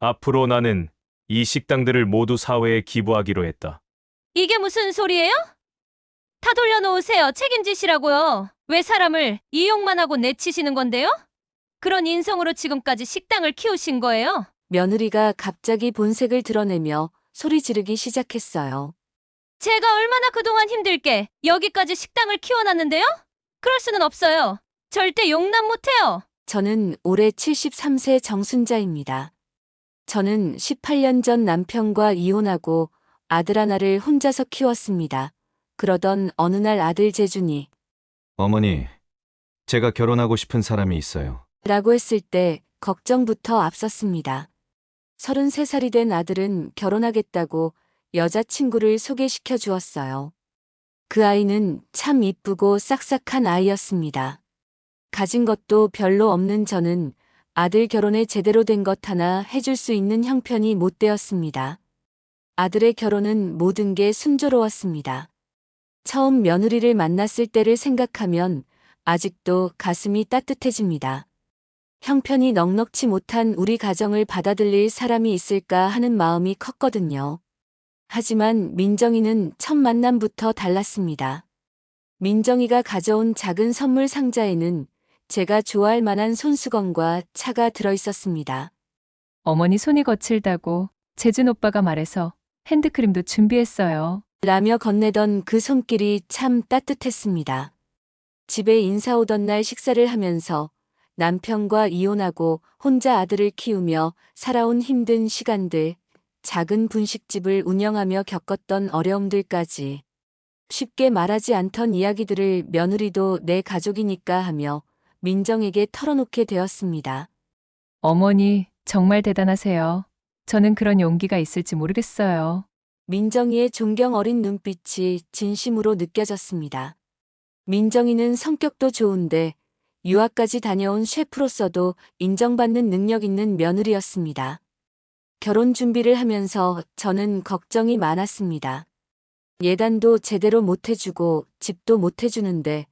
앞으로 나는 이 식당들을 모두 사회에 기부하기로 했다. 이게 무슨 소리예요? 다 돌려놓으세요. 책임지시라고요. 왜 사람을 이용만 하고 내치시는 건데요? 그런 인성으로 지금까지 식당을 키우신 거예요? 며느리가 갑자기 본색을 드러내며 소리 지르기 시작했어요. 제가 얼마나 그동안 힘들게 여기까지 식당을 키워놨는데요? 그럴 수는 없어요. 절대 용납 못해요. 저는 올해 73세 정순자입니다. 저는 18년 전 남편과 이혼하고 아들 하나를 혼자서 키웠습니다. 그러던 어느 날 아들 재준이 어머니, 제가 결혼하고 싶은 사람이 있어요. 라고 했을 때 걱정부터 앞섰습니다. 33살이 된 아들은 결혼하겠다고 여자친구를 소개시켜 주었어요. 그 아이는 참 이쁘고 싹싹한 아이였습니다. 가진 것도 별로 없는 저는 아들 결혼에 제대로 된 것 하나 해줄 수 있는 형편이 못 되었습니다. 아들의 결혼은 모든 게 순조로웠습니다. 처음 며느리를 만났을 때를 생각하면 아직도 가슴이 따뜻해집니다. 형편이 넉넉지 못한 우리 가정을 받아들일 사람이 있을까 하는 마음이 컸거든요. 하지만 민정이는 첫 만남부터 달랐습니다. 민정이가 가져온 작은 선물 상자에는 제가 좋아할 만한 손수건과 차가 들어 있었습니다. 어머니 손이 거칠다고 재준 오빠가 말해서 핸드크림도 준비했어요. 라며 건네던 그 손길이 참 따뜻했습니다. 집에 인사 오던 날 식사를 하면서 남편과 이혼하고 혼자 아들을 키우며 살아온 힘든 시간들, 작은 분식집을 운영하며 겪었던 어려움들까지 쉽게 말하지 않던 이야기들을 며느리도 내 가족이니까 하며 민정에게 털어놓게 되었습니다. 어머니, 정말 대단하세요. 저는 그런 용기가 있을지 모르겠어요. 민정이의 존경 어린 눈빛이 진심으로 느껴졌습니다. 민정이는 성격도 좋은데 유학까지 다녀온 셰프로서도 인정받는 능력 있는 며느리였습니다. 결혼 준비를 하면서 저는 걱정이 많았습니다. 예단도 제대로 못 해주고 집도 못 해주는데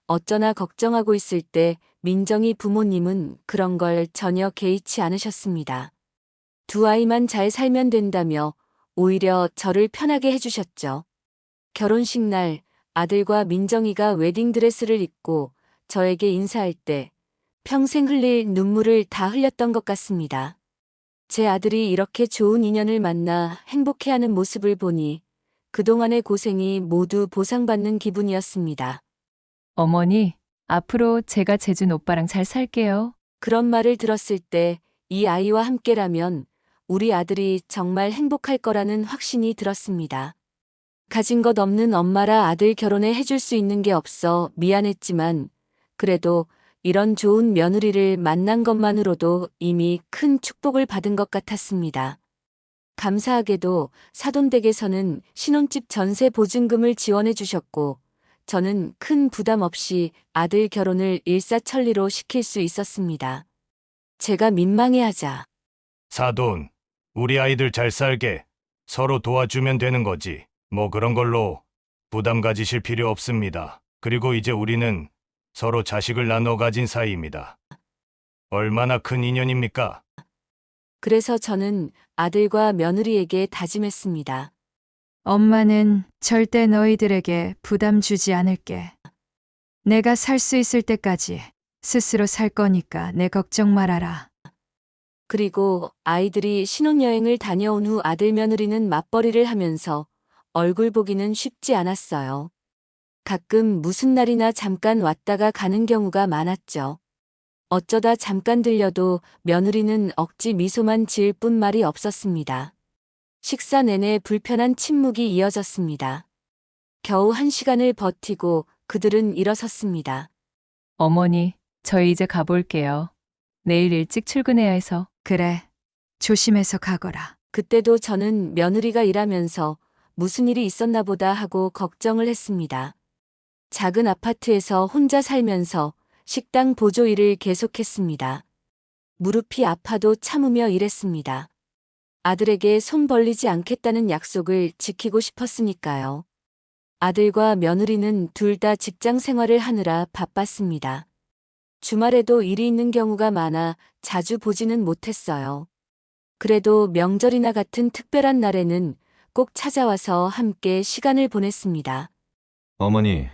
어쩌나 걱정하고 있을 때 민정이 부모님은 그런 걸 전혀 개의치 않으셨습니다. 두 아이만 잘 살면 된다며 오히려 저를 편하게 해주셨죠. 결혼식 날 아들과 민정이가 웨딩드레스를 입고 저에게 인사할 때 평생 흘릴 눈물을 다 흘렸던 것 같습니다. 제 아들이 이렇게 좋은 인연을 만나 행복해하는 모습을 보니 그동안의 고생이 모두 보상받는 기분이었습니다. 어머니, 앞으로 제가 재준 오빠랑 잘 살게요. 그런 말을 들었을 때 이 아이와 함께라면 우리 아들이 정말 행복할 거라는 확신이 들었습니다. 가진 것 없는 엄마라 아들 결혼에 해줄 수 있는 게 없어 미안했지만 그래도 이런 좋은 며느리를 만난 것만으로도 이미 큰 축복을 받은 것 같았습니다. 감사하게도 사돈댁에서는 신혼집 전세 보증금을 지원해 주셨고 저는 큰 부담 없이 아들 결혼을 일사천리로 시킬 수 있었습니다. 제가 민망해하자 사돈, 우리 아이들 잘 살게 서로 도와주면 되는 거지. 뭐 그런 걸로 부담 가지실 필요 없습니다. 그리고 이제 우리는 서로 자식을 나눠 가진 사이입니다. 얼마나 큰 인연입니까? 그래서 저는 아들과 며느리에게 다짐했습니다. 엄마는 절대 너희들에게 부담 주지 않을게. 내가 살 수 있을 때까지 스스로 살 거니까 내 걱정 말아라. 그리고 아이들이 신혼여행을 다녀온 후 아들 며느리는 맞벌이를 하면서 얼굴 보기는 쉽지 않았어요. 가끔 무슨 날이나 잠깐 왔다가 가는 경우가 많았죠. 어쩌다 잠깐 들려도 며느리는 억지 미소만 지을 뿐 말이 없었습니다. 식사 내내 불편한 침묵이 이어졌습니다. 겨우 1시간을 버티고 그들은 일어섰습니다. 어머니, 저희 이제 가볼게요. 내일 일찍 출근해야 해서. 그래, 조심해서 가거라. 그때도 저는 며느리가 일하면서 무슨 일이 있었나 보다 하고 걱정을 했습니다. 작은 아파트에서 혼자 살면서 식당 보조 일을 계속했습니다. 무릎이 아파도 참으며 일했습니다. 아들에게 손 벌리지 않겠다는 약속을 지키고 싶었으니까요. 아들과 며느리는 둘 다 직장 생활을 하느라 바빴습니다. 주말에도 일이 있는 경우가 많아 자주 보지는 못했어요. 그래도 명절이나 같은 특별한 날에는 꼭 찾아와서 함께 시간을 보냈습니다. 어머니,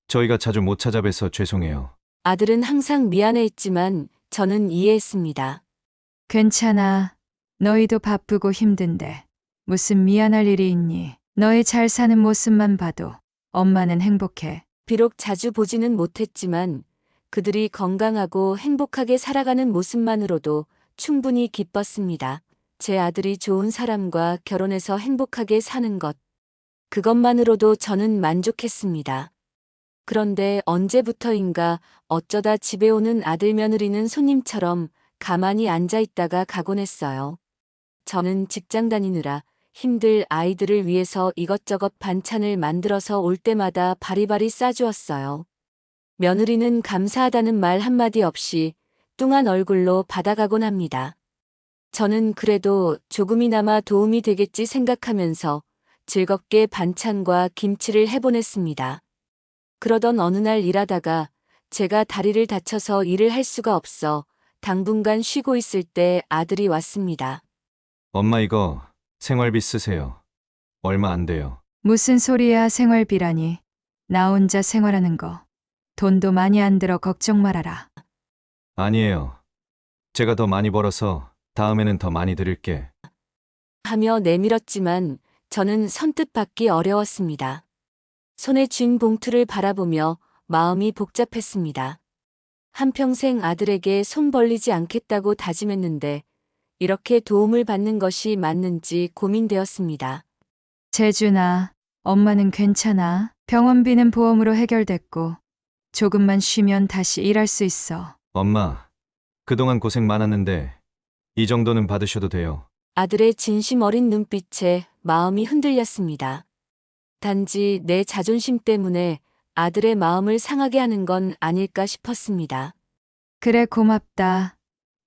저희가 자주 못 찾아뵈서 죄송해요. 아들은 항상 미안해했지만 저는 이해했습니다. 괜찮아. 너희도 바쁘고 힘든데 무슨 미안할 일이 있니? 너희 잘 사는 모습만 봐도 엄마는 행복해. 비록 자주 보지는 못했지만 그들이 건강하고 행복하게 살아가는 모습만으로도 충분히 기뻤습니다. 제 아들이 좋은 사람과 결혼해서 행복하게 사는 것. 그것만으로도 저는 만족했습니다. 그런데 언제부터인가 어쩌다 집에 오는 아들 며느리는 손님처럼 가만히 앉아 있다가 가곤 했어요. 저는 직장 다니느라 힘들 아이들을 위해서 이것저것 반찬을 만들어서 올 때마다 바리바리 싸주었어요. 며느리는 감사하다는 말 한마디 없이 뚱한 얼굴로 받아가곤 합니다. 저는 그래도 조금이나마 도움이 되겠지 생각하면서 즐겁게 반찬과 김치를 해보냈습니다. 그러던 어느 날 일하다가 제가 다리를 다쳐서 일을 할 수가 없어 당분간 쉬고 있을 때 아들이 왔습니다. 엄마 이거 생활비 쓰세요. 얼마 안 돼요. 무슨 소리야 생활비라니. 나 혼자 생활하는 거. 돈도 많이 안 들어 걱정 말아라. 아니에요. 제가 더 많이 벌어서 다음에는 더 많이 드릴게. 하며 내밀었지만 저는 선뜻 받기 어려웠습니다. 손에 쥔 봉투를 바라보며 마음이 복잡했습니다. 한평생 아들에게 손 벌리지 않겠다고 다짐했는데 이렇게 도움을 받는 것이 맞는지 고민되었습니다. 재준아, 엄마는 괜찮아. 병원비는 보험으로 해결됐고 조금만 쉬면 다시 일할 수 있어. 엄마, 그동안 고생 많았는데 이 정도는 받으셔도 돼요. 아들의 진심 어린 눈빛에 마음이 흔들렸습니다. 단지 내 자존심 때문에 아들의 마음을 상하게 하는 건 아닐까 싶었습니다. 그래 고맙다.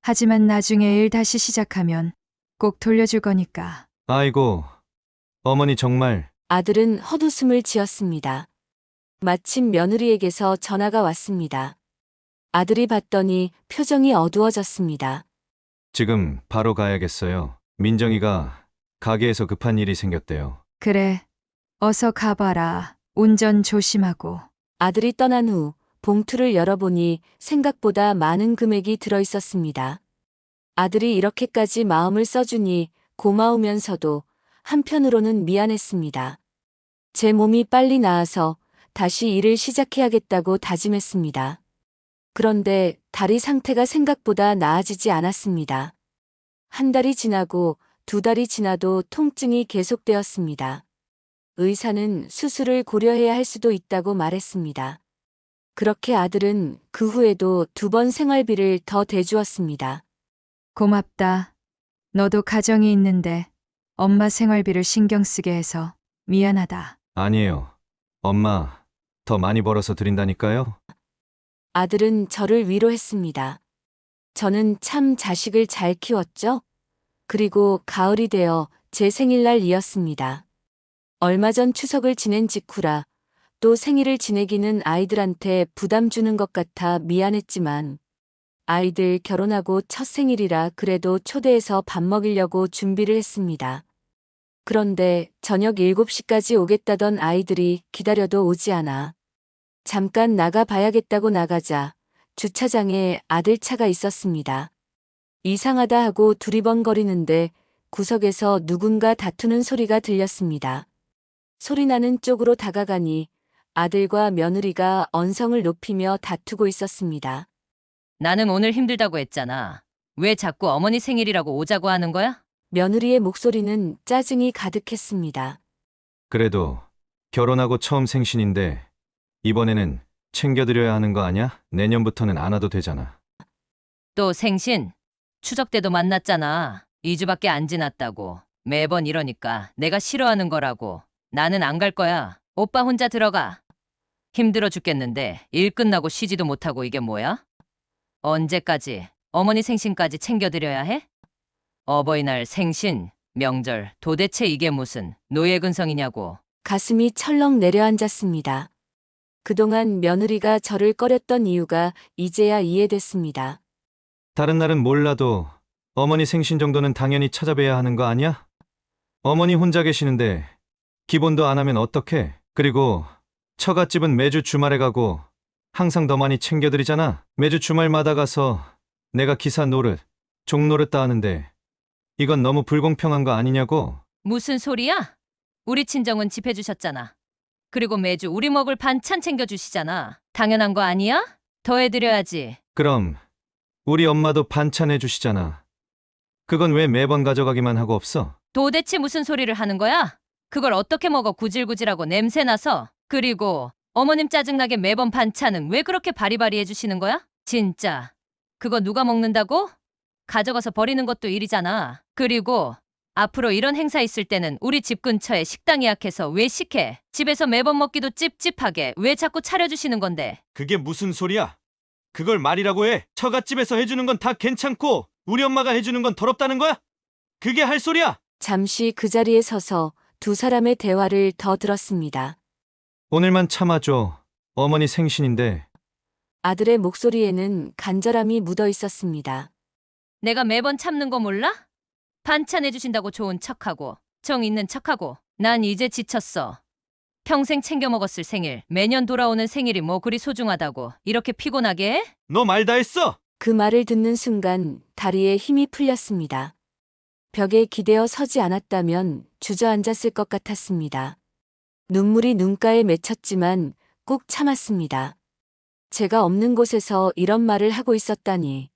하지만 나중에 일 다시 시작하면 꼭 돌려줄 거니까. 아이고, 어머니 정말. 아들은 헛웃음을 지었습니다. 마침 며느리에게서 전화가 왔습니다. 아들이 받더니 표정이 어두워졌습니다. 지금 바로 가야겠어요. 민정이가 가게에서 급한 일이 생겼대요. 그래. 어서 가봐라. 운전 조심하고. 아들이 떠난 후 봉투를 열어보니 생각보다 많은 금액이 들어있었습니다. 아들이 이렇게까지 마음을 써주니 고마우면서도 한편으로는 미안했습니다. 제 몸이 빨리 나아서 다시 일을 시작해야겠다고 다짐했습니다. 그런데 다리 상태가 생각보다 나아지지 않았습니다. 한 달이 지나고 두 달이 지나도 통증이 계속되었습니다. 의사는 수술을 고려해야 할 수도 있다고 말했습니다. 그렇게 아들은 그 후에도 2번 생활비를 더 대주었습니다. 고맙다. 너도 가정이 있는데 엄마 생활비를 신경 쓰게 해서 미안하다. 아니에요. 엄마, 더 많이 벌어서 드린다니까요? 아들은 저를 위로했습니다. 저는 참 자식을 잘 키웠죠? 그리고 가을이 되어 제 생일날이었습니다. 얼마 전 추석을 지낸 직후라 또 생일을 지내기는 아이들한테 부담 주는 것 같아 미안했지만 아이들 결혼하고 첫 생일이라 그래도 초대해서 밥 먹이려고 준비를 했습니다. 그런데 저녁 7시까지 오겠다던 아이들이 기다려도 오지 않아 잠깐 나가 봐야겠다고 나가자 주차장에 아들 차가 있었습니다. 이상하다 하고 두리번거리는데 구석에서 누군가 다투는 소리가 들렸습니다. 소리나는 쪽으로 다가가니 아들과 며느리가 언성을 높이며 다투고 있었습니다. 나는 오늘 힘들다고 했잖아. 왜 자꾸 어머니 생일이라고 오자고 하는 거야? 며느리의 목소리는 짜증이 가득했습니다. 그래도 결혼하고 처음 생신인데 이번에는 챙겨드려야 하는 거 아냐? 내년부터는 안 와도 되잖아. 또 생신? 추석 때도 만났잖아. 2주밖에 안 지났다고. 매번 이러니까 내가 싫어하는 거라고. 나는 안 갈 거야. 오빠 혼자 들어가. 힘들어 죽겠는데 일 끝나고 쉬지도 못하고 이게 뭐야? 언제까지 어머니 생신까지 챙겨드려야 해? 어버이날 생신, 명절, 도대체 이게 무슨 노예근성이냐고. 가슴이 철렁 내려앉았습니다. 그동안 며느리가 저를 꺼렸던 이유가 이제야 이해됐습니다. 다른 날은 몰라도 어머니 생신 정도는 당연히 찾아뵈야 하는 거 아니야? 어머니 혼자 계시는데 기본도 안 하면 어떡해? 그리고 처갓집은 매주 주말에 가고 항상 더 많이 챙겨드리잖아. 매주 주말마다 가서 내가 기사 노릇, 종 노릇 다 하는데 이건 너무 불공평한 거 아니냐고? 무슨 소리야? 우리 친정은 집 해주셨잖아. 그리고 매주 우리 먹을 반찬 챙겨주시잖아. 당연한 거 아니야? 더 해드려야지. 그럼 우리 엄마도 반찬 해주시잖아. 그건 왜 매번 가져가기만 하고 없어? 도대체 무슨 소리를 하는 거야? 그걸 어떻게 먹어 구질구질하고 냄새나서. 그리고 어머님 짜증나게 매번 반찬은 왜 그렇게 바리바리 해주시는 거야? 진짜. 그거 누가 먹는다고? 가져가서 버리는 것도 일이잖아. 그리고 앞으로 이런 행사 있을 때는 우리 집 근처에 식당 예약해서 외식해. 집에서 매번 먹기도 찝찝하게 왜 자꾸 차려주시는 건데. 그게 무슨 소리야? 그걸 말이라고 해. 처갓집에서 해주는 건 다 괜찮고 우리 엄마가 해주는 건 더럽다는 거야? 그게 할 소리야? 잠시 그 자리에 서서 두 사람의 대화를 더 들었습니다. 오늘만 참아줘. 어머니 생신인데. 아들의 목소리에는 간절함이 묻어 있었습니다. 내가 매번 참는 거 몰라? 반찬 해주신다고 좋은 척하고 정 있는 척하고 난 이제 지쳤어. 평생 챙겨 먹었을 생일, 매년 돌아오는 생일이 뭐 그리 소중하다고 이렇게 피곤하게 해? 너 말 다 했어? 그 말을 듣는 순간 다리에 힘이 풀렸습니다. 벽에 기대어 서지 않았다면 주저앉았을 것 같았습니다. 눈물이 눈가에 맺혔지만 꾹 참았습니다. 제가 없는 곳에서 이런 말을 하고 있었다니.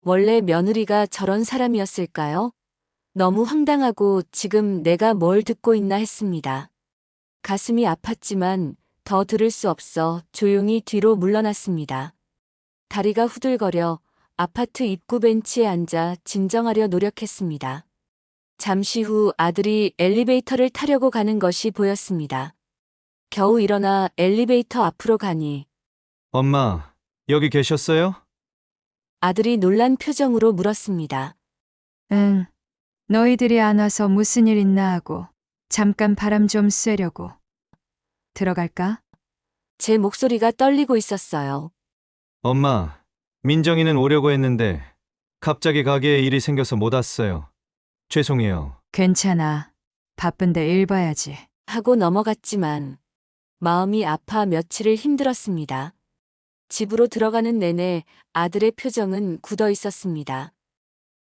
원래 며느리가 저런 사람이었을까요? 너무 황당하고 지금 내가 뭘 듣고 있나 했습니다. 가슴이 아팠지만 더 들을 수 없어 조용히 뒤로 물러났습니다. 다리가 후들거려 아파트 입구 벤치에 앉아 진정하려 노력했습니다. 잠시 후 아들이 엘리베이터를 타려고 가는 것이 보였습니다. 겨우 일어나 엘리베이터 앞으로 가니 엄마, 여기 계셨어요? 아들이 놀란 표정으로 물었습니다. 응. 너희들이 안 와서 무슨 일 있나 하고 잠깐 바람 좀 쐬려고. 들어갈까? 제 목소리가 떨리고 있었어요. 엄마, 민정이는 오려고 했는데 갑자기 가게에 일이 생겨서 못 왔어요. 죄송해요. 괜찮아. 바쁜데 일 봐야지. 하고 넘어갔지만 마음이 아파 며칠을 힘들었습니다. 집으로 들어가는 내내 아들의 표정은 굳어 있었습니다.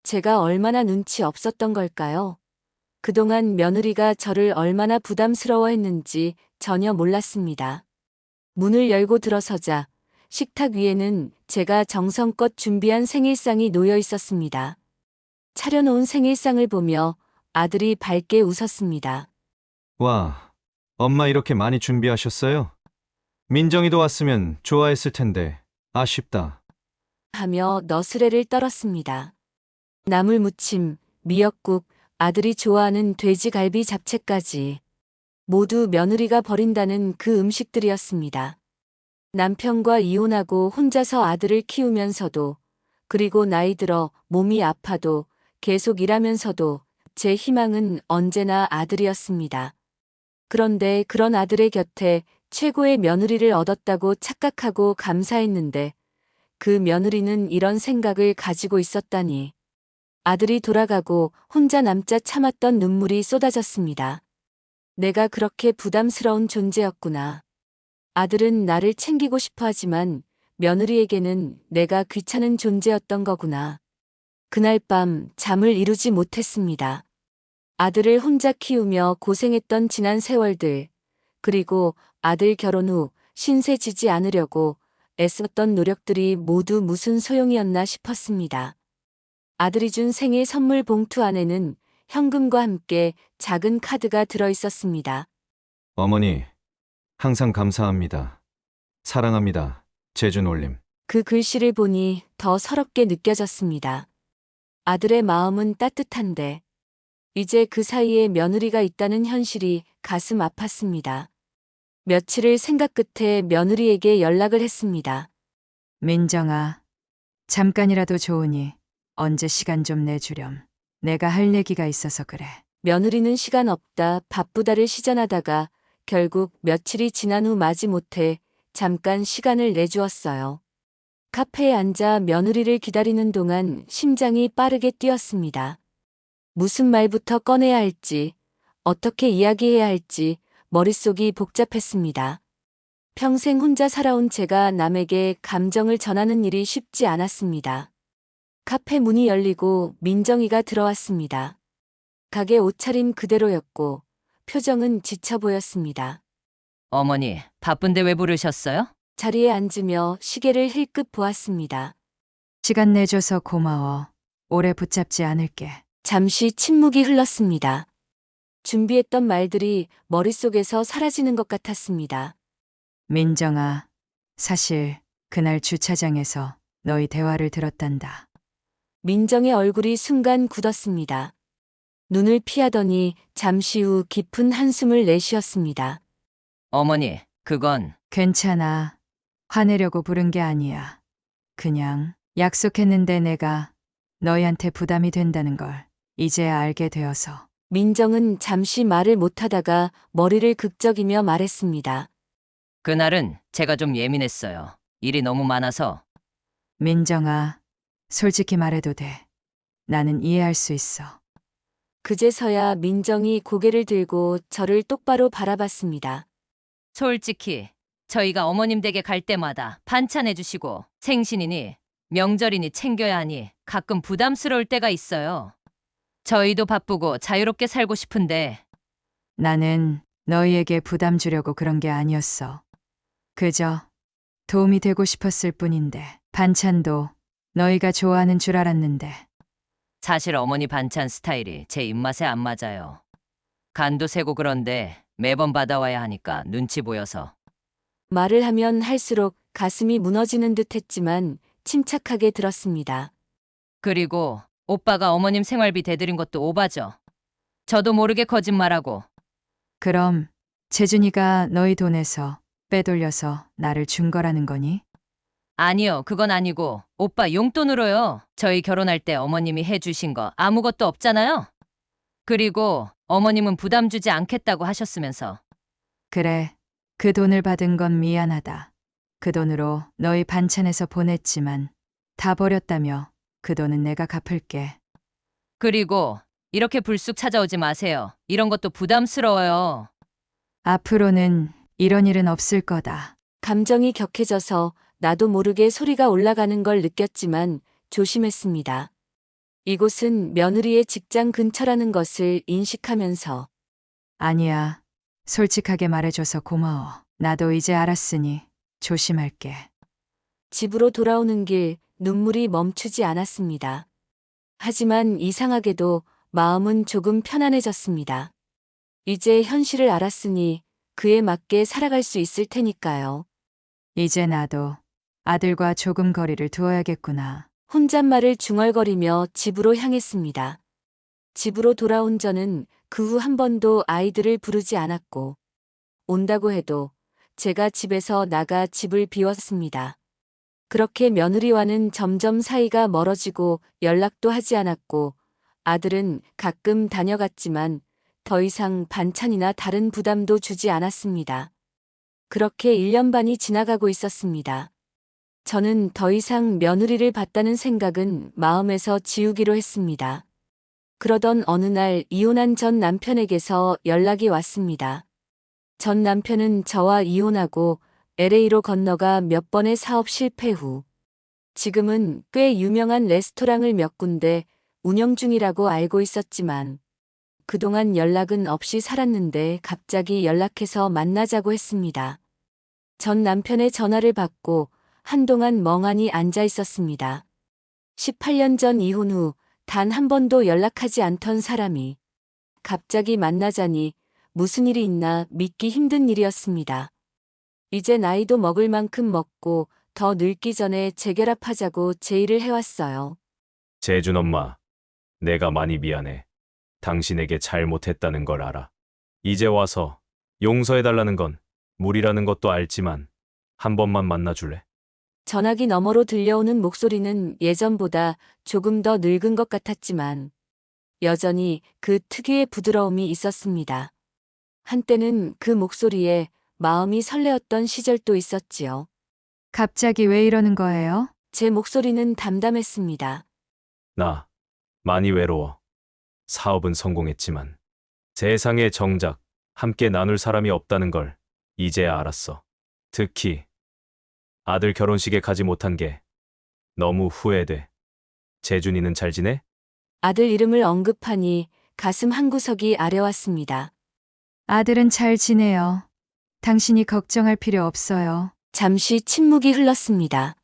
제가 얼마나 눈치 없었던 걸까요? 그동안 며느리가 저를 얼마나 부담스러워했는지 전혀 몰랐습니다. 문을 열고 들어서자 식탁 위에는 제가 정성껏 준비한 생일상이 놓여 있었습니다. 차려놓은 생일상을 보며 아들이 밝게 웃었습니다. 와, 엄마 이렇게 많이 준비하셨어요? 민정이도 왔으면 좋아했을 텐데 아쉽다. 하며 너스레를 떨었습니다. 나물무침, 미역국, 아들이 좋아하는 돼지갈비 잡채까지 모두 며느리가 버린다는 그 음식들이었습니다. 남편과 이혼하고 혼자서 아들을 키우면서도 그리고 나이 들어 몸이 아파도 계속 일하면서도 제 희망은 언제나 아들이었습니다. 그런데 그런 아들의 곁에 최고의 며느리를 얻었다고 착각하고 감사했는데 그 며느리는 이런 생각을 가지고 있었다니. 아들이 돌아가고 혼자 남자 참았던 눈물이 쏟아졌습니다. 내가 그렇게 부담스러운 존재였구나. 아들은 나를 챙기고 싶어 하지만 며느리에게는 내가 귀찮은 존재였던 거구나. 그날 밤 잠을 이루지 못했습니다. 아들을 혼자 키우며 고생했던 지난 세월들, 그리고 아들 결혼 후 신세 지지 않으려고 애썼던 노력들이 모두 무슨 소용이었나 싶었습니다. 아들이 준 생일 선물 봉투 안에는 현금과 함께 작은 카드가 들어 있었습니다. 어머니, 항상 감사합니다. 사랑합니다. 재준올림. 그 글씨를 보니 더 서럽게 느껴졌습니다. 아들의 마음은 따뜻한데 이제 그 사이에 며느리가 있다는 현실이 가슴 아팠습니다. 며칠을 생각 끝에 며느리에게 연락을 했습니다. 민정아, 잠깐이라도 좋으니 언제 시간 좀 내주렴. 내가 할 얘기가 있어서 그래. 며느리는 시간 없다 바쁘다를 시전하다가 결국 며칠이 지난 후 마지못해 잠깐 시간을 내주었어요. 카페에 앉아 며느리를 기다리는 동안 심장이 빠르게 뛰었습니다. 무슨 말부터 꺼내야 할지, 어떻게 이야기해야 할지 머릿속이 복잡했습니다. 평생 혼자 살아온 제가 남에게 감정을 전하는 일이 쉽지 않았습니다. 카페 문이 열리고 민정이가 들어왔습니다. 가게 옷차림 그대로였고 표정은 지쳐 보였습니다. 어머니, 바쁜데 왜 부르셨어요? 자리에 앉으며 시계를 힐끗 보았습니다. 시간 내줘서 고마워. 오래 붙잡지 않을게. 잠시 침묵이 흘렀습니다. 준비했던 말들이 머릿속에서 사라지는 것 같았습니다. 민정아, 사실 그날 주차장에서 너희 대화를 들었단다. 민정의 얼굴이 순간 굳었습니다. 눈을 피하더니 잠시 후 깊은 한숨을 내쉬었습니다. 어머니, 그건 괜찮아. 화내려고 부른 게 아니야. 그냥 약속했는데 내가 너희한테 부담이 된다는 걸 이제야 알게 되어서. 민정은 잠시 말을 못하다가 머리를 극적이며 말했습니다. 그날은 제가 좀 예민했어요. 일이 너무 많아서. 민정아, 솔직히 말해도 돼. 나는 이해할 수 있어. 그제서야 민정이 고개를 들고 저를 똑바로 바라봤습니다. 솔직히 저희가 어머님 댁에 갈 때마다 반찬 해주시고 생신이니 명절이니 챙겨야 하니 가끔 부담스러울 때가 있어요. 저희도 바쁘고 자유롭게 살고 싶은데 나는 너희에게 부담 주려고 그런 게 아니었어. 그저 도움이 되고 싶었을 뿐인데 반찬도 너희가 좋아하는 줄 알았는데. 사실 어머니 반찬 스타일이 제 입맛에 안 맞아요. 간도 세고 그런데 매번 받아와야 하니까 눈치 보여서. 말을 하면 할수록 가슴이 무너지는 듯 했지만 침착하게 들었습니다. 그리고 오빠가 어머님 생활비 대드린 것도 오바죠. 저도 모르게 거짓말하고. 그럼 재준이가 너희 돈에서 빼돌려서 나를 준 거라는 거니? 아니요, 그건 아니고 오빠 용돈으로요. 저희 결혼할 때 어머님이 해주신 거 아무것도 없잖아요. 그리고 어머님은 부담 주지 않겠다고 하셨으면서. 그래, 그 돈을 받은 건 미안하다. 그 돈으로 너희 반찬에서 보냈지만 다 버렸다며 그 돈은 내가 갚을게. 그리고 이렇게 불쑥 찾아오지 마세요. 이런 것도 부담스러워요. 앞으로는 이런 일은 없을 거다. 감정이 격해져서 나도 모르게 소리가 올라가는 걸 느꼈지만 조심했습니다. 이곳은 며느리의 직장 근처라는 것을 인식하면서 아니야, 솔직하게 말해줘서 고마워. 나도 이제 알았으니 조심할게. 집으로 돌아오는 길 눈물이 멈추지 않았습니다. 하지만 이상하게도 마음은 조금 편안해졌습니다. 이제 현실을 알았으니 그에 맞게 살아갈 수 있을 테니까요. 이제 나도 아들과 조금 거리를 두어야겠구나. 혼잣말을 중얼거리며 집으로 향했습니다. 집으로 돌아온 저는 그 후 한 번도 아이들을 부르지 않았고 온다고 해도 제가 집에서 나가 집을 비웠습니다. 그렇게 며느리와는 점점 사이가 멀어지고 연락도 하지 않았고 아들은 가끔 다녀갔지만 더 이상 반찬이나 다른 부담도 주지 않았습니다. 그렇게 1년 반이 지나가고 있었습니다. 저는 더 이상 며느리를 봤다는 생각은 마음에서 지우기로 했습니다. 그러던 어느 날 이혼한 전 남편에게서 연락이 왔습니다. 전 남편은 저와 이혼하고 LA로 건너가 몇 번의 사업 실패 후 지금은 꽤 유명한 레스토랑을 몇 군데 운영 중이라고 알고 있었지만 그동안 연락은 없이 살았는데 갑자기 연락해서 만나자고 했습니다. 전 남편의 전화를 받고 한동안 멍하니 앉아 있었습니다. 18년 전 이혼 후 단 한 번도 연락하지 않던 사람이 갑자기 만나자니 무슨 일이 있나 믿기 힘든 일이었습니다. 이제 나이도 먹을 만큼 먹고 더 늙기 전에 재결합하자고 제의를 해왔어요. 재준 엄마, 내가 많이 미안해. 당신에게 잘못했다는 걸 알아. 이제 와서 용서해달라는 건 무리라는 것도 알지만 한 번만 만나줄래? 전화기 너머로 들려오는 목소리는 예전보다 조금 더 늙은 것 같았지만 여전히 그 특유의 부드러움이 있었습니다. 한때는 그 목소리에 마음이 설레었던 시절도 있었지요. 갑자기 왜 이러는 거예요? 제 목소리는 담담했습니다. 나 많이 외로워. 사업은 성공했지만 세상에 정작 함께 나눌 사람이 없다는 걸 이제야 알았어. 특히 아들 결혼식에 가지 못한 게 너무 후회돼. 재준이는 잘 지내? 아들 이름을 언급하니 가슴 한구석이 아려왔습니다. 아들은 잘 지내요. 당신이 걱정할 필요 없어요. 잠시 침묵이 흘렀습니다.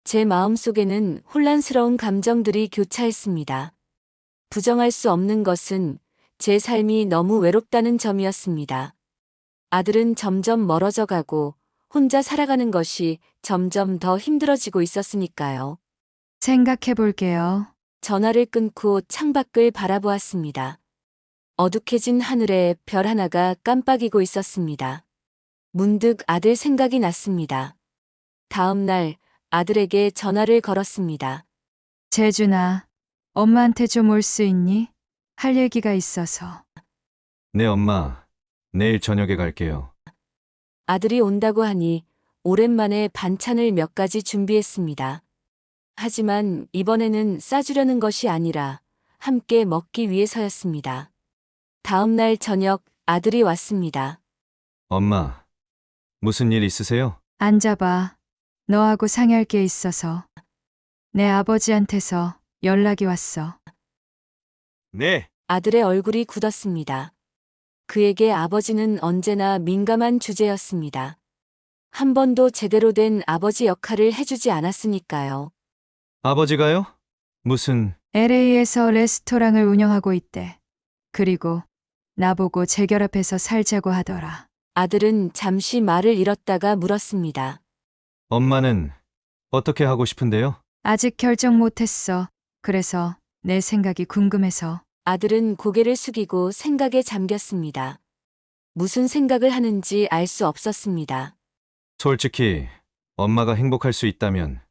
제 마음속에는 혼란스러운 감정들이 교차했습니다. 부정할 수 없는 것은 제 삶이 너무 외롭다는 점이었습니다. 아들은 점점 멀어져 가고 혼자 살아가는 것이 점점 더 힘들어지고 있었으니까요. 생각해 볼게요. 전화를 끊고 창밖을 바라보았습니다. 어둑해진 하늘에 별 하나가 깜빡이고 있었습니다. 문득 아들 생각이 났습니다. 다음 날 아들에게 전화를 걸었습니다. 재준아, 엄마한테 좀 올 수 있니? 할 얘기가 있어서. 네, 엄마. 내일 저녁에 갈게요. 아들이 온다고 하니 오랜만에 반찬을 몇 가지 준비했습니다. 하지만 이번에는 싸주려는 것이 아니라 함께 먹기 위해서였습니다. 다음 날 저녁 아들이 왔습니다. 엄마, 무슨 일 있으세요? 앉아봐. 너하고 상의할 게 있어서. 내 아버지한테서 연락이 왔어. 네. 아들의 얼굴이 굳었습니다. 그에게 아버지는 언제나 민감한 주제였습니다. 한 번도 제대로 된 아버지 역할을 해주지 않았으니까요. 아버지가요? 무슨, LA에서 레스토랑을 운영하고 있대. 그리고 나보고 재결합해서 살자고 하더라. 아들은 잠시 말을 잃었다가 물었습니다. 엄마는 어떻게 하고 싶은데요? 아직 결정 못했어. 그래서 내 생각이 궁금해서. 아들은 고개를 숙이고 생각에 잠겼습니다. 무슨 생각을 하는지 알 수 없었습니다. 솔직히 엄마가 행복할 수 있다면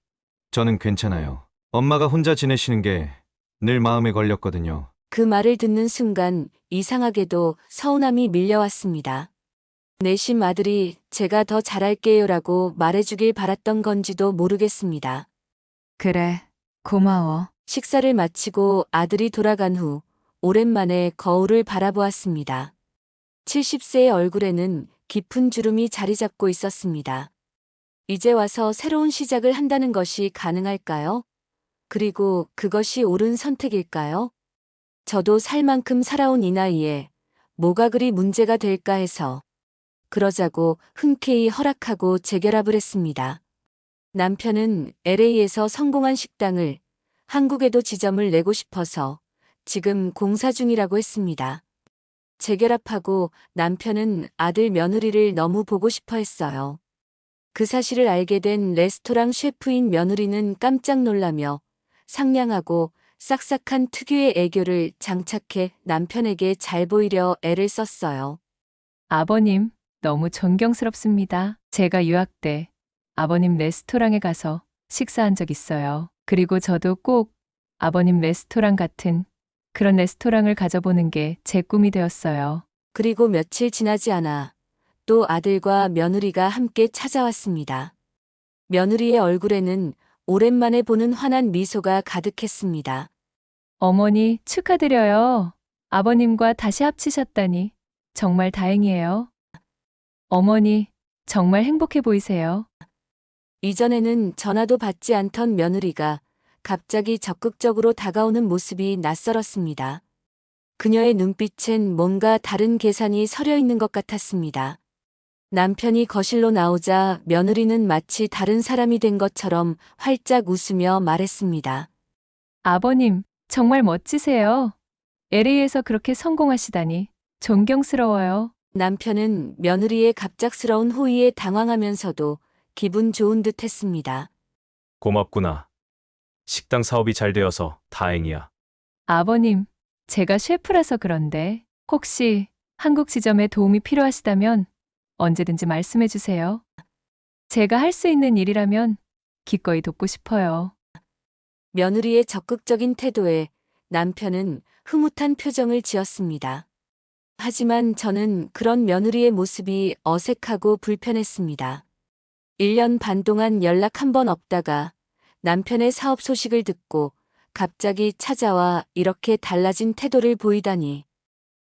저는 괜찮아요. 엄마가 혼자 지내시는 게 늘 마음에 걸렸거든요. 그 말을 듣는 순간 이상하게도 서운함이 밀려왔습니다. 내심 아들이 제가 더 잘할게요라고 말해주길 바랐던 건지도 모르겠습니다. 그래, 고마워. 식사를 마치고 아들이 돌아간 후 오랜만에 거울을 바라보았습니다. 70세의 얼굴에는 깊은 주름이 자리 잡고 있었습니다. 이제 와서 새로운 시작을 한다는 것이 가능할까요? 그리고 그것이 옳은 선택일까요? 저도 살 만큼 살아온 이 나이에 뭐가 그리 문제가 될까 해서 그러자고 흔쾌히 허락하고 재결합을 했습니다. 남편은 LA에서 성공한 식당을 한국에도 지점을 내고 싶어서 지금 공사 중이라고 했습니다. 재결합하고 남편은 아들 며느리를 너무 보고 싶어 했어요. 그 사실을 알게 된 레스토랑 셰프인 며느리는 깜짝 놀라며 상냥하고 싹싹한 특유의 애교를 장착해 남편에게 잘 보이려 애를 썼어요. 아버님, 너무 존경스럽습니다. 제가 유학 때 아버님 레스토랑에 가서 식사한 적 있어요. 그리고 저도 꼭 아버님 레스토랑 같은 그런 레스토랑을 가져보는 게 제 꿈이 되었어요. 그리고 며칠 지나지 않아 또 아들과 며느리가 함께 찾아왔습니다. 며느리의 얼굴에는 오랜만에 보는 환한 미소가 가득했습니다. 어머니, 축하드려요. 아버님과 다시 합치셨다니 정말 다행이에요. 어머니, 정말 행복해 보이세요. 이전에는 전화도 받지 않던 며느리가 갑자기 적극적으로 다가오는 모습이 낯설었습니다. 그녀의 눈빛엔 뭔가 다른 계산이 서려 있는 것 같았습니다. 남편이 거실로 나오자 며느리는 마치 다른 사람이 된 것처럼 활짝 웃으며 말했습니다. 아버님, 정말 멋지세요. LA에서 그렇게 성공하시다니 존경스러워요. 남편은 며느리의 갑작스러운 호의에 당황하면서도 기분 좋은 듯 했습니다. 고맙구나. 식당 사업이 잘 되어서 다행이야. 아버님, 제가 셰프라서 그런데 혹시 한국 지점에 도움이 필요하시다면 언제든지 말씀해 주세요. 제가 할 수 있는 일이라면 기꺼이 돕고 싶어요. 며느리의 적극적인 태도에 남편은 흐뭇한 표정을 지었습니다. 하지만 저는 그런 며느리의 모습이 어색하고 불편했습니다. 1년 반 동안 연락 한 번 없다가 남편의 사업 소식을 듣고 갑자기 찾아와 이렇게 달라진 태도를 보이다니.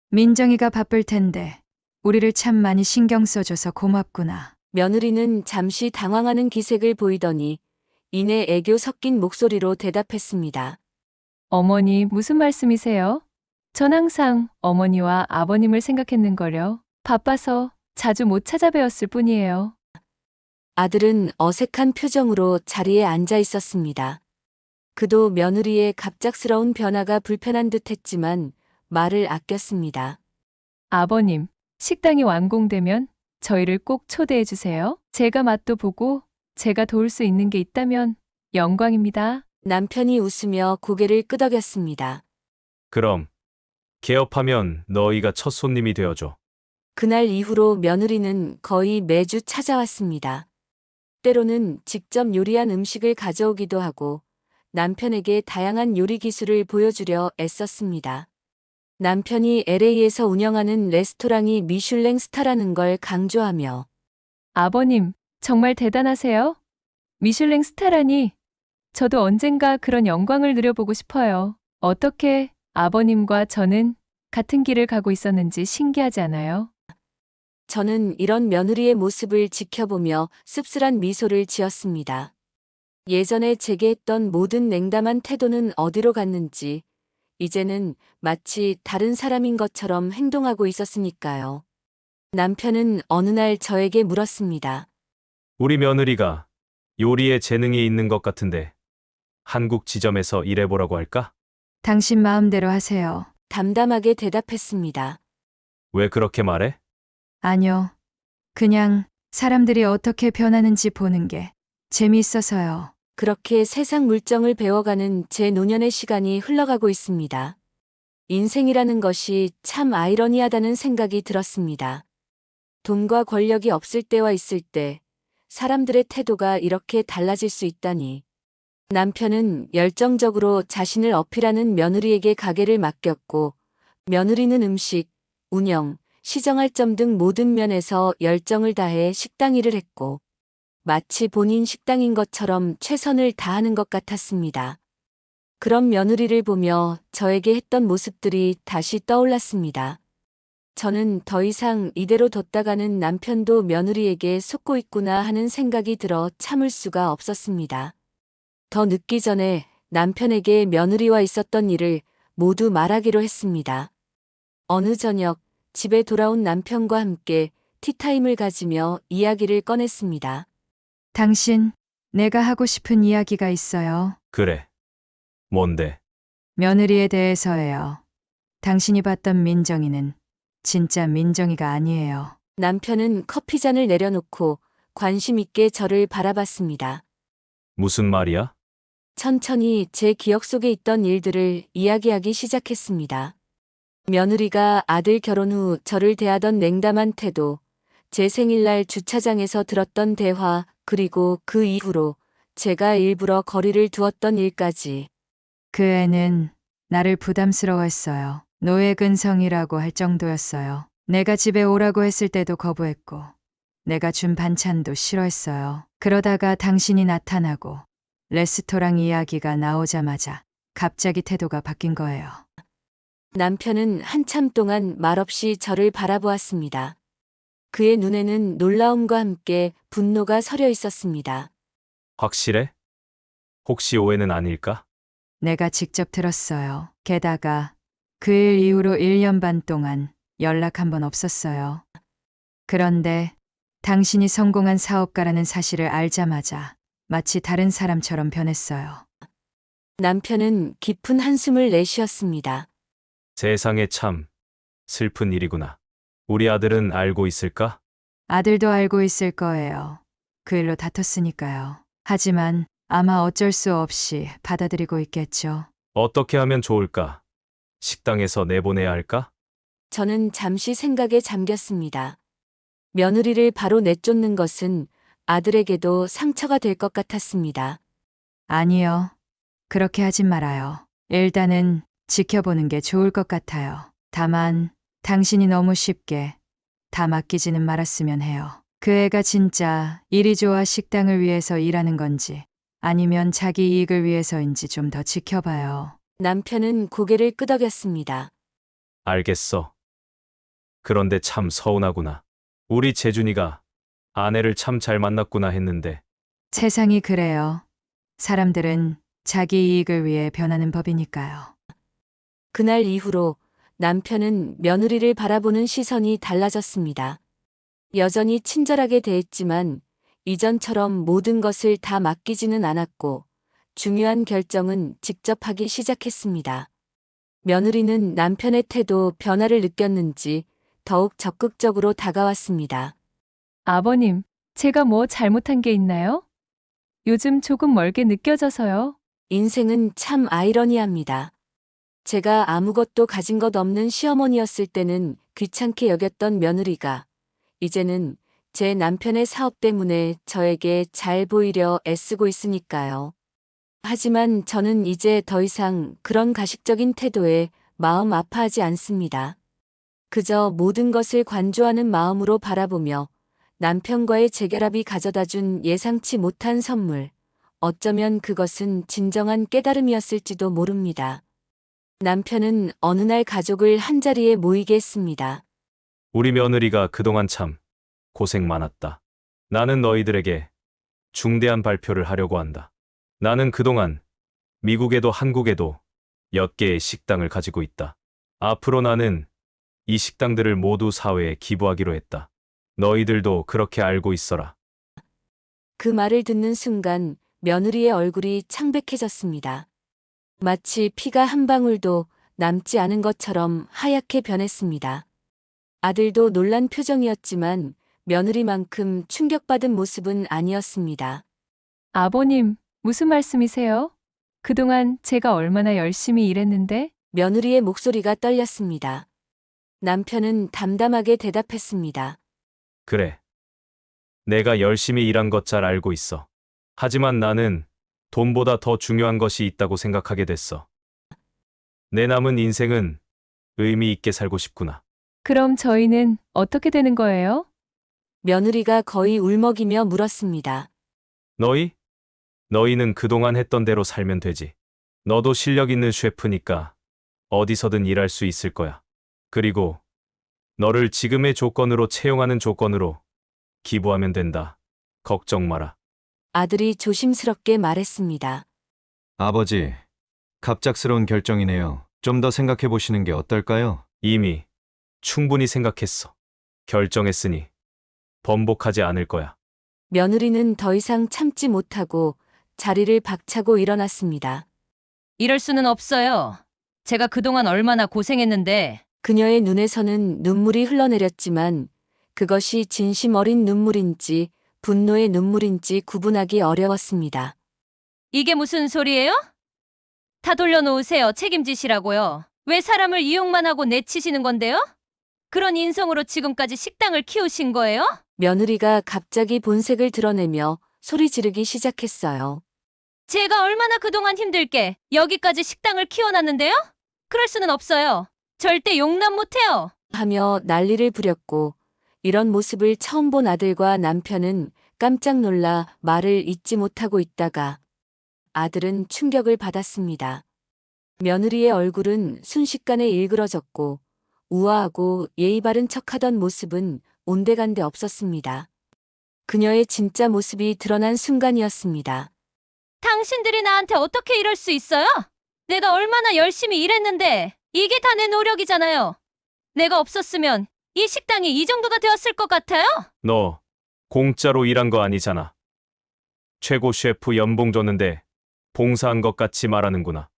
민정이가 바쁠 텐데 우리를 참 많이 신경 써줘서 고맙구나. 며느리는 잠시 당황하는 기색을 보이더니 이내 애교 섞인 목소리로 대답했습니다. 어머니, 무슨 말씀이세요? 전 항상 어머니와 아버님을 생각했는걸요. 바빠서 자주 못 찾아뵈었을 뿐이에요. 아들은 어색한 표정으로 자리에 앉아 있었습니다. 그도 며느리의 갑작스러운 변화가 불편한 듯 했지만 말을 아꼈습니다. 아버님, 식당이 완공되면 저희를 꼭 초대해 주세요. 제가 맛도 보고 제가 도울 수 있는 게 있다면 영광입니다. 남편이 웃으며 고개를 끄덕였습니다. 그럼 개업하면 너희가 첫 손님이 되어줘. 그날 이후로 며느리는 거의 매주 찾아왔습니다. 때로는 직접 요리한 음식을 가져오기도 하고 남편에게 다양한 요리 기술을 보여주려 애썼습니다. 남편이 LA에서 운영하는 레스토랑이 미슐랭 스타라는 걸 강조하며 아버님, 정말 대단하세요. 미슐랭 스타라니. 저도 언젠가 그런 영광을 누려보고 싶어요. 어떻게 아버님과 저는 같은 길을 가고 있었는지 신기하지 않아요? 저는 이런 며느리의 모습을 지켜보며 씁쓸한 미소를 지었습니다. 예전에 제게 했던 모든 냉담한 태도는 어디로 갔는지 이제는 마치 다른 사람인 것처럼 행동하고 있었으니까요. 남편은 어느 날 저에게 물었습니다. 우리 며느리가 요리에 재능이 있는 것 같은데 한국 지점에서 일해보라고 할까? 당신 마음대로 하세요. 담담하게 대답했습니다. 왜 그렇게 말해? 아니요. 그냥 사람들이 어떻게 변하는지 보는 게 재미있어서요. 그렇게 세상 물정을 배워가는 제 노년의 시간이 흘러가고 있습니다. 인생이라는 것이 참 아이러니하다는 생각이 들었습니다. 돈과 권력이 없을 때와 있을 때 사람들의 태도가 이렇게 달라질 수 있다니. 남편은 열정적으로 자신을 어필하는 며느리에게 가게를 맡겼고 며느리는 음식, 운영, 시정할 점 등 모든 면에서 열정을 다해 식당 일을 했고 마치 본인 식당인 것처럼 최선을 다하는 것 같았습니다. 그런 며느리를 보며 저에게 했던 모습들이 다시 떠올랐습니다. 저는 더 이상 이대로 뒀다가는 남편도 며느리에게 속고 있구나 하는 생각이 들어 참을 수가 없었습니다. 더 늦기 전에 남편에게 며느리와 있었던 일을 모두 말하기로 했습니다. 어느 저녁 집에 돌아온 남편과 함께 티타임을 가지며 이야기를 꺼냈습니다. 당신, 내가 하고 싶은 이야기가 있어요. 그래. 뭔데? 며느리에 대해서예요. 당신이 봤던 민정이는 진짜 민정이가 아니에요. 남편은 커피잔을 내려놓고 관심 있게 저를 바라봤습니다. 무슨 말이야? 천천히 제 기억 속에 있던 일들을 이야기하기 시작했습니다. 며느리가 아들 결혼 후 저를 대하던 냉담한 태도, 제 생일날 주차장에서 들었던 대화, 그리고 그 이후로 제가 일부러 거리를 두었던 일까지. 그 애는 나를 부담스러워했어요. 노예 근성이라고 할 정도였어요. 내가 집에 오라고 했을 때도 거부했고, 내가 준 반찬도 싫어했어요. 그러다가 당신이 나타나고 레스토랑 이야기가 나오자마자 갑자기 태도가 바뀐 거예요. 남편은 한참 동안 말없이 저를 바라보았습니다. 그의 눈에는 놀라움과 함께 분노가 서려 있었습니다. 확실해? 혹시 오해는 아닐까? 내가 직접 들었어요. 게다가 그 일 이후로 1년 반 동안 연락 한 번 없었어요. 그런데 당신이 성공한 사업가라는 사실을 알자마자 마치 다른 사람처럼 변했어요. 남편은 깊은 한숨을 내쉬었습니다. 세상에 참 슬픈 일이구나. 우리 아들은 알고 있을까? 아들도 알고 있을 거예요. 그 일로 다퉜으니까요. 하지만 아마 어쩔 수 없이 받아들이고 있겠죠. 어떻게 하면 좋을까? 식당에서 내보내야 할까? 저는 잠시 생각에 잠겼습니다. 며느리를 바로 내쫓는 것은 아들에게도 상처가 될 것 같았습니다. 아니요. 그렇게 하진 말아요. 일단은 지켜보는 게 좋을 것 같아요. 다만 당신이 너무 쉽게 다 맡기지는 말았으면 해요. 그 애가 진짜 일이 좋아 식당을 위해서 일하는 건지 아니면 자기 이익을 위해서인지 좀 더 지켜봐요. 남편은 고개를 끄덕였습니다. 알겠어. 그런데 참 서운하구나. 우리 재준이가 아내를 참 잘 만났구나 했는데 세상이 그래요. 사람들은 자기 이익을 위해 변하는 법이니까요. 그날 이후로 남편은 며느리를 바라보는 시선이 달라졌습니다. 여전히 친절하게 대했지만 이전처럼 모든 것을 다 맡기지는 않았고 중요한 결정은 직접 하기 시작했습니다. 며느리는 남편의 태도 변화를 느꼈는지 더욱 적극적으로 다가왔습니다. 아버님, 제가 뭐 잘못한 게 있나요? 요즘 조금 멀게 느껴져서요. 인생은 참 아이러니합니다. 제가 아무것도 가진 것 없는 시어머니였을 때는 귀찮게 여겼던 며느리가 이제는 제 남편의 사업 때문에 저에게 잘 보이려 애쓰고 있으니까요. 하지만 저는 이제 더 이상 그런 가식적인 태도에 마음 아파하지 않습니다. 그저 모든 것을 관조하는 마음으로 바라보며 남편과의 재결합이 가져다 준 예상치 못한 선물, 어쩌면 그것은 진정한 깨달음이었을지도 모릅니다. 남편은 어느 날 가족을 한자리에 모이게 했습니다. 우리 며느리가 그동안 참 고생 많았다. 나는 너희들에게 중대한 발표를 하려고 한다. 나는 그동안 미국에도 한국에도 몇 개의 식당을 가지고 있다. 앞으로 나는 이 식당들을 모두 사회에 기부하기로 했다. 너희들도 그렇게 알고 있어라. 그 말을 듣는 순간 며느리의 얼굴이 창백해졌습니다. 마치 피가 한 방울도 남지 않은 것처럼 하얗게 변했습니다. 아들도 놀란 표정이었지만 며느리만큼 충격받은 모습은 아니었습니다. 아버님, 무슨 말씀이세요? 그동안 제가 얼마나 열심히 일했는데? 며느리의 목소리가 떨렸습니다. 남편은 담담하게 대답했습니다. 그래. 내가 열심히 일한 것 잘 알고 있어. 하지만 나는 돈보다 더 중요한 것이 있다고 생각하게 됐어. 내 남은 인생은 의미 있게 살고 싶구나. 그럼 저희는 어떻게 되는 거예요? 며느리가 거의 울먹이며 물었습니다. 너희는 그동안 했던 대로 살면 되지. 너도 실력 있는 셰프니까 어디서든 일할 수 있을 거야. 그리고 너를 지금의 조건으로 채용하는 조건으로 기부하면 된다. 걱정 마라. 아들이 조심스럽게 말했습니다. 아버지, 갑작스러운 결정이네요. 좀 더 생각해 보시는 게 어떨까요? 이미 충분히 생각했어. 결정했으니 번복하지 않을 거야. 며느리는 더 이상 참지 못하고 자리를 박차고 일어났습니다. 이럴 수는 없어요. 제가 그동안 얼마나 고생했는데. 그녀의 눈에서는 눈물이 흘러내렸지만 그것이 진심 어린 눈물인지 분노의 눈물인지 구분하기 어려웠습니다. 이게 무슨 소리예요? 다 돌려놓으세요. 책임지시라고요. 왜 사람을 이용만 하고 내치시는 건데요? 그런 인성으로 지금까지 식당을 키우신 거예요? 며느리가 갑자기 본색을 드러내며 소리 지르기 시작했어요. 제가 얼마나 그동안 힘들게 여기까지 식당을 키워놨는데요? 그럴 수는 없어요. 절대 용납 못해요. 하며 난리를 부렸고 이런 모습을 처음 본 아들과 남편은 깜짝 놀라 말을 잇지 못하고 있다가 아들은 충격을 받았습니다. 며느리의 얼굴은 순식간에 일그러졌고 우아하고 예의 바른 척하던 모습은 온데간데 없었습니다. 그녀의 진짜 모습이 드러난 순간이었습니다. 당신들이 나한테 어떻게 이럴 수 있어요? 내가 얼마나 열심히 일했는데 이게 다 내 노력이잖아요. 내가 없었으면 이 식당이 이 정도가 되었을 것 같아요? 너 공짜로 일한 거 아니잖아. 최고 셰프 연봉 줬는데 봉사한 것 같이 말하는구나.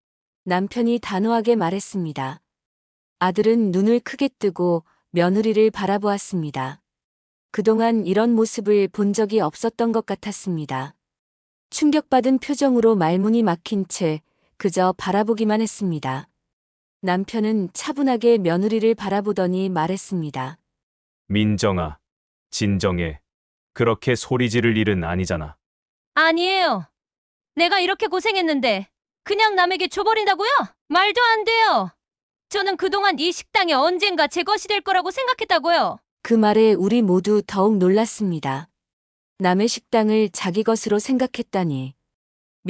남편이 단호하게 말했습니다. 아들은 눈을 크게 뜨고 며느리를 바라보았습니다. 그동안 이런 모습을 본 적이 없었던 것 같았습니다. 충격받은 표정으로 말문이 막힌 채 그저 바라보기만 했습니다. 남편은 차분하게 며느리를 바라보더니 말했습니다. 민정아, 진정해. 그렇게 소리 지를 일은 아니잖아. 아니에요. 내가 이렇게 고생했는데 그냥 남에게 줘버린다고요? 말도 안 돼요. 저는 그동안 이 식당이 언젠가 제 것이 될 거라고 생각했다고요. 그 말에 우리 모두 더욱 놀랐습니다. 남의 식당을 자기 것으로 생각했다니.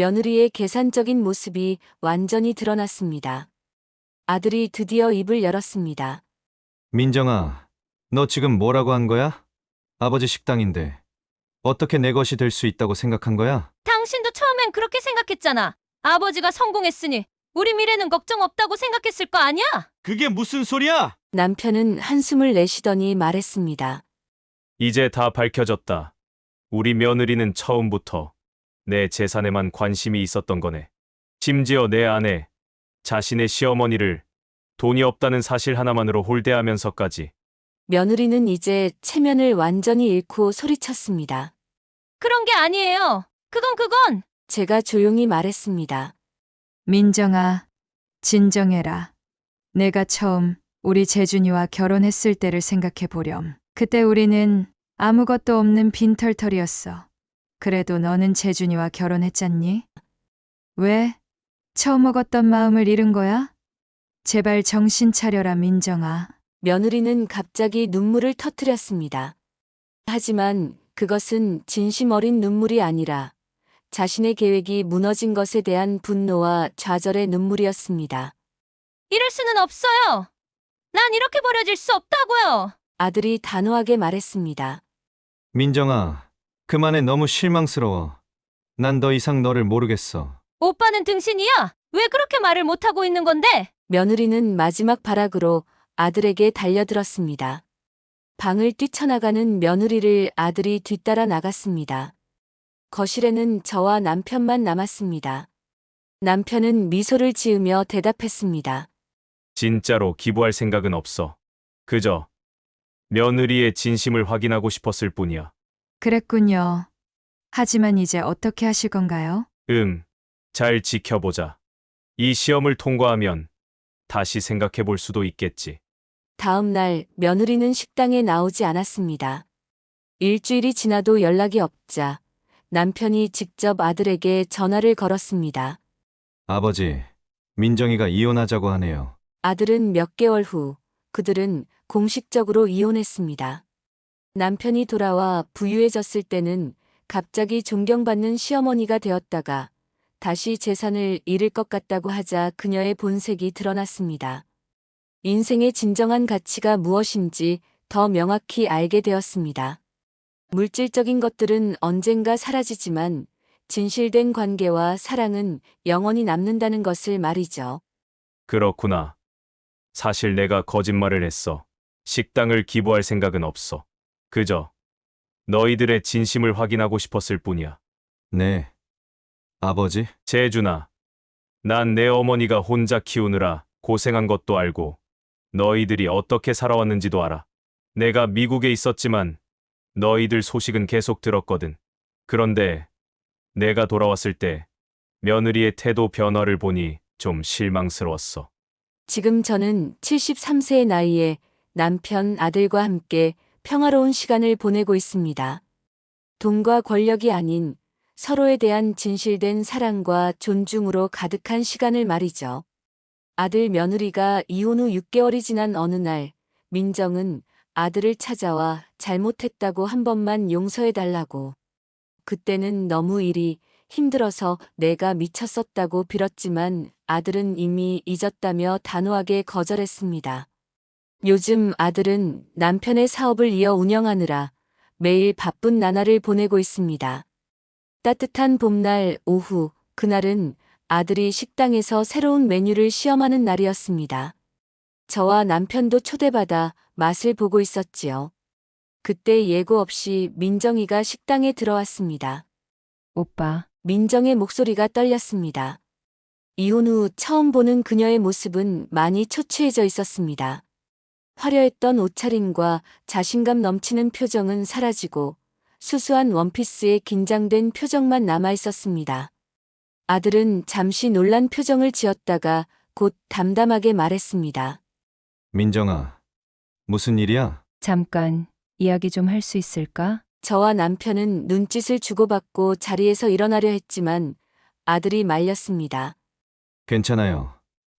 며느리의 계산적인 모습이 완전히 드러났습니다. 아들이 드디어 입을 열었습니다. 민정아, 너 지금 뭐라고 한 거야? 아버지 식당인데 어떻게 내 것이 될 수 있다고 생각한 거야? 당신도 처음엔 그렇게 생각했잖아. 아버지가 성공했으니 우리 미래는 걱정 없다고 생각했을 거 아니야? 그게 무슨 소리야? 남편은 한숨을 내쉬더니 말했습니다. 이제 다 밝혀졌다. 우리 며느리는 처음부터 내 재산에만 관심이 있었던 거네. 심지어 내 아내, 자신의 시어머니를 돈이 없다는 사실 하나만으로 홀대하면서까지. 며느리는 이제 체면을 완전히 잃고 소리쳤습니다. 그런 게 아니에요. 그건 제가 조용히 말했습니다. 민정아, 진정해라. 내가 처음 우리 재준이와 결혼했을 때를 생각해 보렴. 그때 우리는 아무것도 없는 빈털털이었어. 그래도 너는 재준이와 결혼했잖니? 왜? 처음 먹었던 마음을 잃은 거야? 제발 정신 차려라, 민정아. 며느리는 갑자기 눈물을 터뜨렸습니다. 하지만 그것은 진심 어린 눈물이 아니라 자신의 계획이 무너진 것에 대한 분노와 좌절의 눈물이었습니다. 이럴 수는 없어요. 난 이렇게 버려질 수 없다고요. 아들이 단호하게 말했습니다. 민정아, 그만해. 너무 실망스러워. 난 더 이상 너를 모르겠어. 오빠는 등신이야. 왜 그렇게 말을 못하고 있는 건데? 며느리는 마지막 발악으로 아들에게 달려들었습니다. 방을 뛰쳐나가는 며느리를 아들이 뒤따라 나갔습니다. 거실에는 저와 남편만 남았습니다. 남편은 미소를 지으며 대답했습니다. 진짜로 기부할 생각은 없어. 그저 며느리의 진심을 확인하고 싶었을 뿐이야. 그랬군요. 하지만 이제 어떻게 하실 건가요? 잘 지켜보자. 이 시험을 통과하면 다시 생각해 볼 수도 있겠지. 다음 날 며느리는 식당에 나오지 않았습니다. 일주일이 지나도 연락이 없자 남편이 직접 아들에게 전화를 걸었습니다. 아버지, 민정이가 이혼하자고 하네요. 아들은 몇 개월 후 그들은 공식적으로 이혼했습니다. 남편이 돌아와 부유해졌을 때는 갑자기 존경받는 시어머니가 되었다가 다시 재산을 잃을 것 같다고 하자 그녀의 본색이 드러났습니다. 인생의 진정한 가치가 무엇인지 더 명확히 알게 되었습니다. 물질적인 것들은 언젠가 사라지지만 진실된 관계와 사랑은 영원히 남는다는 것을 말이죠. 그렇구나. 사실 내가 거짓말을 했어. 식당을 기부할 생각은 없어. 그저 너희들의 진심을 확인하고 싶었을 뿐이야. 네. 아버지? 재준아, 난 내 어머니가 혼자 키우느라 고생한 것도 알고 너희들이 어떻게 살아왔는지도 알아. 내가 미국에 있었지만 너희들 소식은 계속 들었거든. 그런데 내가 돌아왔을 때 며느리의 태도 변화를 보니 좀 실망스러웠어. 지금 저는 73세의 나이에 남편, 아들과 함께 평화로운 시간을 보내고 있습니다. 돈과 권력이 아닌 서로에 대한 진실된 사랑과 존중으로 가득한 시간을 말이죠. 아들 며느리가 이혼 후 6개월이 지난 어느 날, 민정은 아들을 찾아와 잘못했다고 한 번만 용서해달라고. 그때는 너무 일이 힘들어서 내가 미쳤었다고 빌었지만 아들은 이미 잊었다며 단호하게 거절했습니다. 요즘 아들은 남편의 사업을 이어 운영하느라 매일 바쁜 나날을 보내고 있습니다. 따뜻한 봄날 오후, 그날은 아들이 식당에서 새로운 메뉴를 시험하는 날이었습니다. 저와 남편도 초대받아 맛을 보고 있었지요. 그때 예고 없이 민정이가 식당에 들어왔습니다. 오빠, 민정의 목소리가 떨렸습니다. 이혼 후 처음 보는 그녀의 모습은 많이 초췌해져 있었습니다. 화려했던 옷차림과 자신감 넘치는 표정은 사라지고 수수한 원피스에 긴장된 표정만 남아 있었습니다. 아들은 잠시 놀란 표정을 지었다가 곧 담담하게 말했습니다. 민정아, 무슨 일이야? 잠깐 이야기 좀 할 수 있을까? 저와 남편은 눈짓을 주고받고 자리에서 일어나려 했지만 아들이 말렸습니다. 괜찮아요.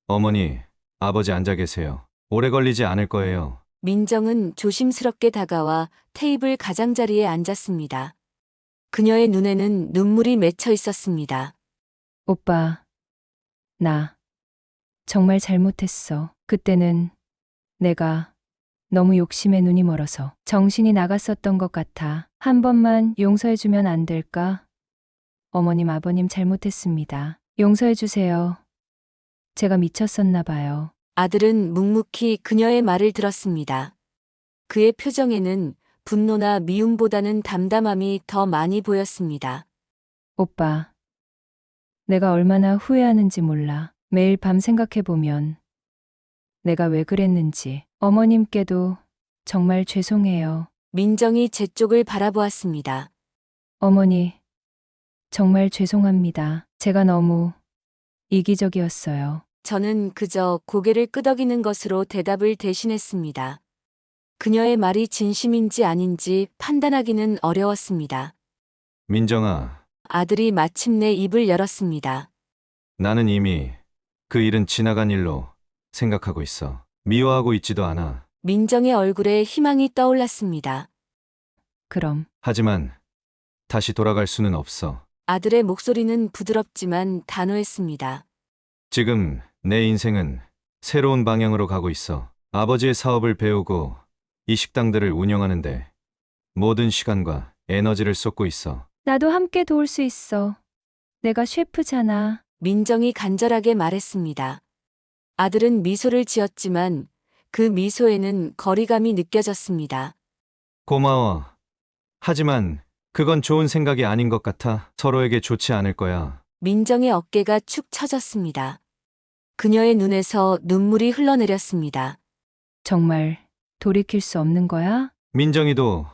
어머니, 아버지 앉아 계세요. 오래 걸리지 않을 거예요. 민정은 조심스럽게 다가와 테이블 가장자리에 앉았습니다. 그녀의 눈에는 눈물이 맺혀 있었습니다. 오빠, 나 정말 잘못했어. 그때는 내가 너무 욕심에 눈이 멀어서 정신이 나갔었던 것 같아. 한 번만 용서해주면 안 될까? 어머님, 아버님 잘못했습니다. 용서해주세요. 제가 미쳤었나 봐요. 아들은 묵묵히 그녀의 말을 들었습니다. 그의 표정에는 분노나 미움보다는 담담함이 더 많이 보였습니다. 오빠, 내가 얼마나 후회하는지 몰라. 매일 밤 생각해보면 내가 왜 그랬는지. 어머님께도 정말 죄송해요. 민정이 제 쪽을 바라보았습니다. 어머니, 정말 죄송합니다. 제가 너무 이기적이었어요. 저는 그저 고개를 끄덕이는 것으로 대답을 대신했습니다. 그녀의 말이 진심인지 아닌지 판단하기는 어려웠습니다. 민정아, 아들이 마침내 입을 열었습니다. 나는 이미 그 일은 지나간 일로 생각하고 있어. 미워하고 있지도 않아. 민정의 얼굴에 희망이 떠올랐습니다. 그럼 하지만 다시 돌아갈 수는 없어. 아들의 목소리는 부드럽지만 단호했습니다. 지금 내 인생은 새로운 방향으로 가고 있어. 아버지의 사업을 배우고 이 식당들을 운영하는데 모든 시간과 에너지를 쏟고 있어. 나도 함께 도울 수 있어. 내가 셰프잖아. 민정이 간절하게 말했습니다. 아들은 미소를 지었지만 그 미소에는 거리감이 느껴졌습니다. 고마워. 하지만 그건 좋은 생각이 아닌 것 같아. 서로에게 좋지 않을 거야. 민정의 어깨가 축 처졌습니다. 그녀의 눈에서 눈물이 흘러내렸습니다. 정말 돌이킬 수 없는 거야? 민정이도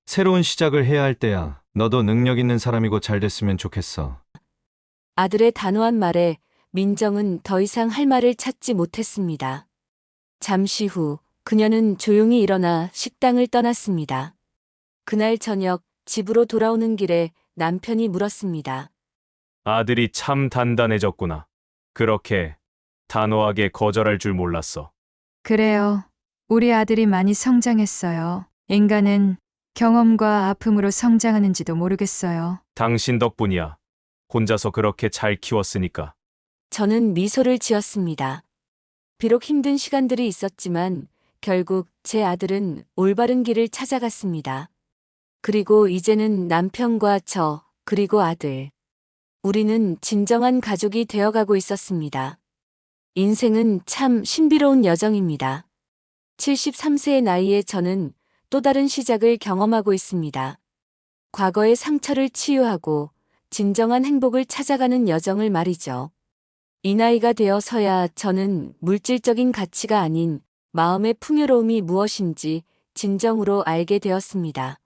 새로운 시작을 해야 할 때야. 너도 능력 있는 사람이고 잘 됐으면 좋겠어. 아들의 단호한 말에 민정은 더 이상 할 말을 찾지 못했습니다. 잠시 후 그녀는 조용히 일어나 식당을 떠났습니다. 그날 저녁 집으로 돌아오는 길에 남편이 물었습니다. 아들이 참 단단해졌구나. 그렇게 단호하게 거절할 줄 몰랐어. 그래요. 우리 아들이 많이 성장했어요. 인간은 경험과 아픔으로 성장하는지도 모르겠어요. 당신 덕분이야. 혼자서 그렇게 잘 키웠으니까. 저는 미소를 지었습니다. 비록 힘든 시간들이 있었지만 결국 제 아들은 올바른 길을 찾아갔습니다. 그리고 이제는 남편과 저, 그리고 아들. 우리는 진정한 가족이 되어가고 있었습니다. 인생은 참 신비로운 여정입니다. 73세의 나이에 저는 또 다른 시작을 경험하고 있습니다. 과거의 상처를 치유하고 진정한 행복을 찾아가는 여정을 말이죠. 이 나이가 되어서야 저는 물질적인 가치가 아닌 마음의 풍요로움이 무엇인지 진정으로 알게 되었습니다.